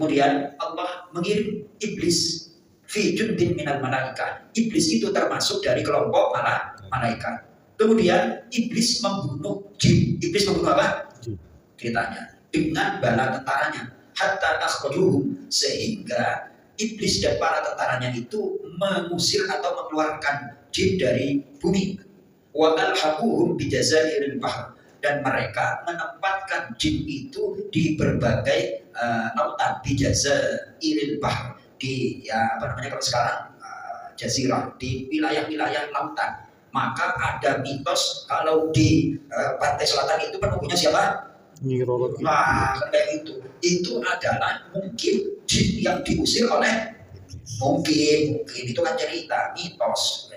Kemudian Allah mengirim iblis fi jundin minal malaika. Iblis itu termasuk dari kelompok malaikat. Kemudian iblis membunuh jin. Iblis membunuh apa? Ceritanya dengan bala tentaranya. Hatta akhrajuhum, sehingga iblis dan para tentaranya itu mengusir atau mengeluarkan jin dari bumi. Wa alhaquhum bijazairil bahr, dan mereka menempatkan jin itu di berbagai lautan, bijazairil bahr, di kalau sekarang jazirah, di wilayah-wilayah lautan. Maka ada mitos kalau di pantai selatan itu penunggunya siapa? Nah, kayak itu adalah mungkin jin yang diusir oleh mungkin itu kan cerita mitos.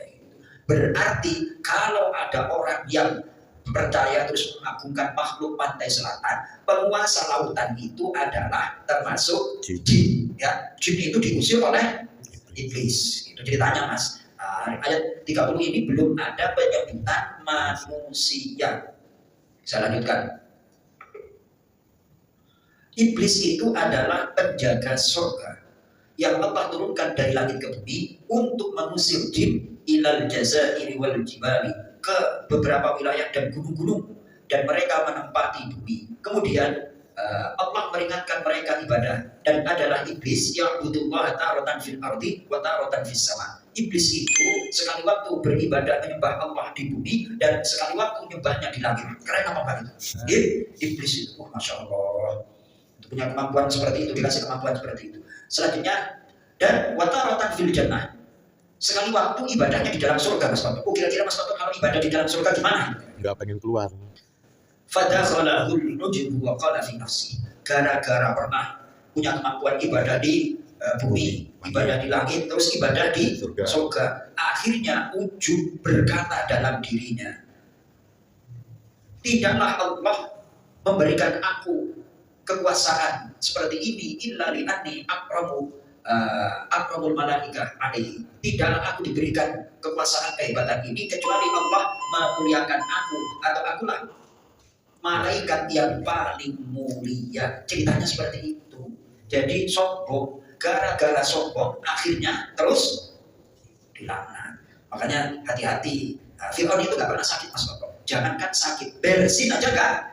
Berarti kalau ada orang yang percaya terus mengagungkan makhluk pantai selatan, penguasa lautan itu adalah termasuk jin. Ya, jin itu diusir oleh iblis. Itu ceritanya, Mas. Ayat 30 ini belum ada penyebutan manusia. Saya lanjutkan. Iblis itu adalah penjaga surga yang Allah turunkan dari langit ke bumi untuk mengusir jin ilal jazairi wal jibali, ke beberapa wilayah dan gunung-gunung, dan mereka menempati bumi. Kemudian Allah meringankan mereka ibadah, dan adalah iblis yang butuh ta'rotan fil ardi wa ta'rotan fis sama. Iblis itu sekali waktu beribadah menyembah Allah di bumi, dan sekali waktu menyembahnya di langit. Keren apa Pak itu? Iblis itu, Masya Allah, punya kemampuan seperti itu, dikasih kemampuan seperti itu. Selanjutnya, dan wataratan fil jannah, sekali waktu ibadahnya di dalam surga, Mas Toto. Kira-kira Mas Toto kalau ibadah di dalam surga gimana? Enggak pengen keluar. Fadakhalahul nujum wa qala fi nafsi, gara-gara pernah punya kemampuan ibadah di bumi, ibadah di langit, terus ibadah di surga. Akhirnya ujub berkata dalam dirinya, tidaklah Allah memberikan aku kekuasaan seperti ini illa li'anni akramul malaikah alaihi. Tidaklah aku diberikan kekuasaan kehebatan ini kecuali Allah memuliakan aku, atau akulah malaikat yang paling mulia. Ceritanya seperti itu. Jadi sombong, gara-gara sombong akhirnya terus dilaknat. Makanya hati-hati. Fir'aun itu gak pernah sakit, Mas Bapak. Jangankan sakit, bersin aja gak.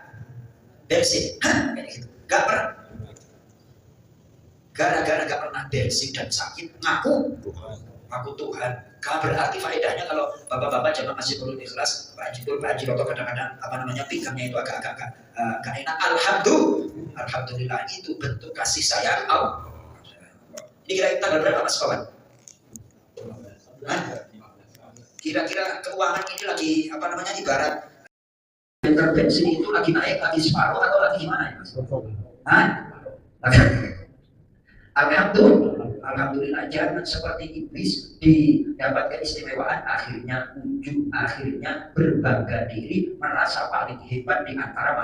Bersin, kayak gitu. Gak pernah. Gara-gara gak pernah bersin dan sakit, ngaku Tuhan. Gak berarti faedahnya kalau bapak-bapak jangan masih perlu ikhlas. Pak Haji Roto kadang-kadang pinggangnya itu agak gak enak. Alhamdulillah, itu bentuk kasih sayang Allah. Ini kira-kira tanggal berapa, Mas kawan? Kira-kira keuangan ini lagi ibarat liter bensin itu lagi naik, lagi separuh atau lagi gimana ya, Mas? Alhamdulillah, jangan seperti iblis didapat keistimewaan, akhirnya berbangga diri, merasa paling hebat di antara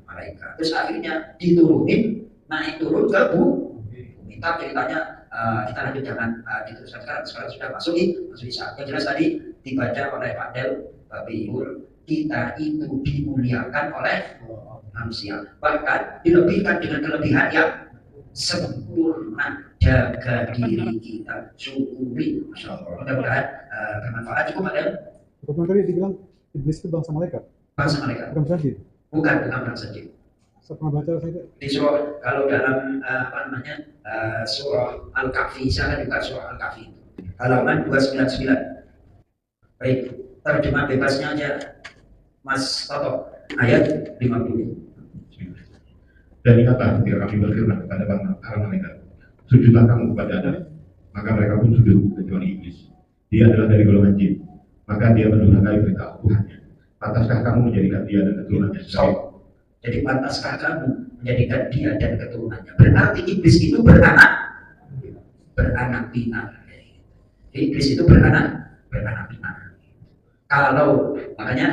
malaikat. Terus akhirnya diturunin, naik turun ke bumi. Ceritanya kita lanjut, jangan diteruskan sekarang sudah masuk saat. Yang jelas tadi dibaca oleh Pak Del Babiul, kita itu dimuliakan oleh manusia, bahkan dilebihkan dengan kelebihan yang sempurna. Jaga diri kita, syukuri, Masya Allah. Mudah-mudahan bermanfaat. Cukup Pak Del? Cukup. Tadi dibilang iblis itu bangsa malaikat. Bangsa malaikat. Bukan jin. Bukan bangsa jin. Saya pernah baca di surah, kalau dalam surah Al-Kahfi, saya juga surah Al-Kahfi halaman 299. Baik, terjemah bebasnya aja Mas Toto, ayat 50. Dan ingatlah ketika kami berfirman kepada para malaikat, sujudlah kamu kepada Adam, maka mereka pun sujud kecuali iblis. Dia adalah dari golongan jin, maka dia mendurhakai perintah Tuhannya. Pantaskah kamu menjadikan dia dan keturunannya sebagai? Jadi pantaskah kamu menjadikan dia dan keturunannya? Berarti iblis itu beranak pinak. Iblis itu beranak pinak. Kalau makanya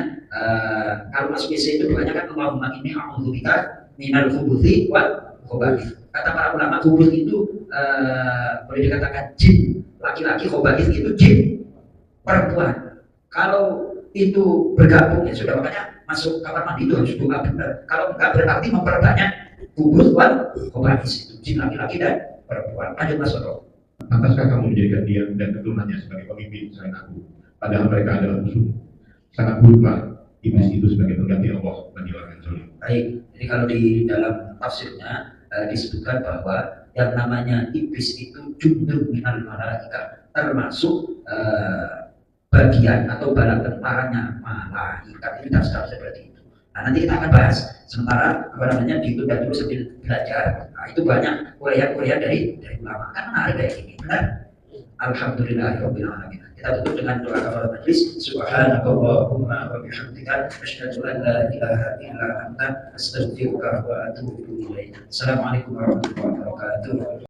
kalau masuk WC itu doanya kan Allahumma inni a'udzubika minal khubuthi wal khaba'ith. Kata para ulama, khubuth itu boleh dikatakan jin laki-laki, khaba'ith itu jin perempuan. Kalau itu bergabung ya sudah, makanya masuk kamar mandi itu harus doa benar. Kalau enggak berarti memperbanyak kubur wal kobais itu jin laki-laki dan perempuan. Lanjut Mas Soto. Pantaskah kamu menjadikan dia dan keturunannya sebagai pemimpin selain aku? Padahal mereka adalah musuh. Sangat buruklah iblis itu sebagai pengganti Allah bagi orang yang zalim. Baik, jadi kalau di dalam tafsirnya disebutkan bahwa yang namanya iblis itu jundun minal malaika, termasuk bagian atau bala tentaranya malaikat. Ini tafsir seperti itu. Nah, nanti kita akan bahas. Sementara ditunda dulu sambil belajar. Nah, itu banyak uraian dari ulama. Kan menarik kayak gini, benar? Alhamdulillahirabbil alamin. Kita tutup dengan doa kafaratul majlis. Subhanakallahumma wa bihamdika asyhadu an la ilaha illa anta astaghfiruka wa atubu ilaik. Assalamualaikum warahmatullahi wabarakatuh.